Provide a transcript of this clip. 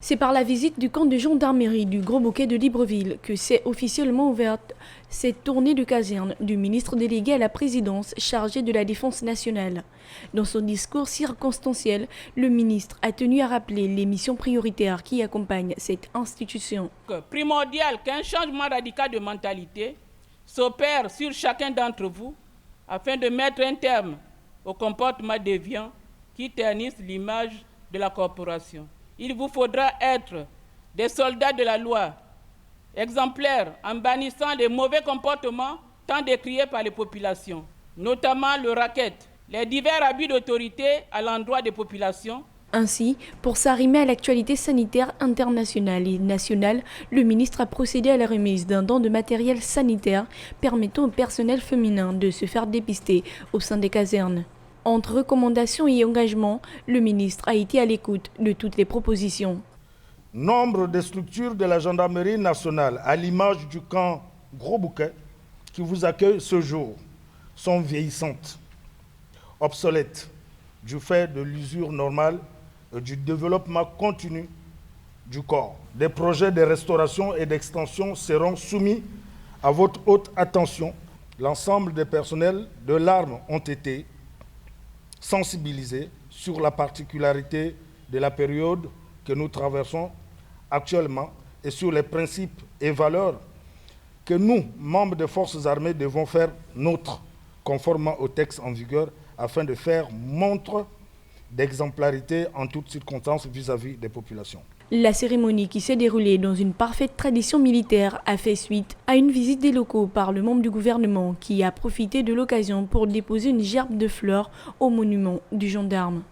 C'est par la visite du camp de gendarmerie du Gros Bouquet de Libreville que s'est officiellement ouverte cette tournée de caserne du ministre délégué à la présidence chargé de la défense nationale. Dans son discours circonstanciel, le ministre a tenu à rappeler les missions prioritaires qui accompagnent cette institution. Primordial qu'un changement radical de mentalité s'opère sur chacun d'entre vous afin de mettre un terme au comportement déviant qui ternissent l'image de la corporation. Il vous faudra être des soldats de la loi, exemplaires en bannissant les mauvais comportements tant décriés par les populations, notamment le racket, les divers abus d'autorité à l'endroit des populations. Ainsi, pour s'arrimer à l'actualité sanitaire internationale et nationale, le ministre a procédé à la remise d'un don de matériel sanitaire permettant au personnel féminin de se faire dépister au sein des casernes. Entre recommandations et engagements, le ministre a été à l'écoute de toutes les propositions. Nombre de structures de la gendarmerie nationale, à l'image du camp Gros Bouquet, qui vous accueille ce jour, sont vieillissantes, obsolètes, du fait de l'usure normale et du développement continu du corps. Des projets de restauration et d'extension seront soumis à votre haute attention. L'ensemble des personnels de l'arme ont été sensibilisés sur la particularité de la période que nous traversons actuellement et sur les principes et valeurs que nous, membres des forces armées, devons faire nôtres, conformément au texte en vigueur, afin de faire montre d'exemplarité en toutes circonstances vis-à-vis des populations. La cérémonie qui s'est déroulée dans une parfaite tradition militaire a fait suite à une visite des locaux par le membre du gouvernement qui a profité de l'occasion pour déposer une gerbe de fleurs au monument du gendarme.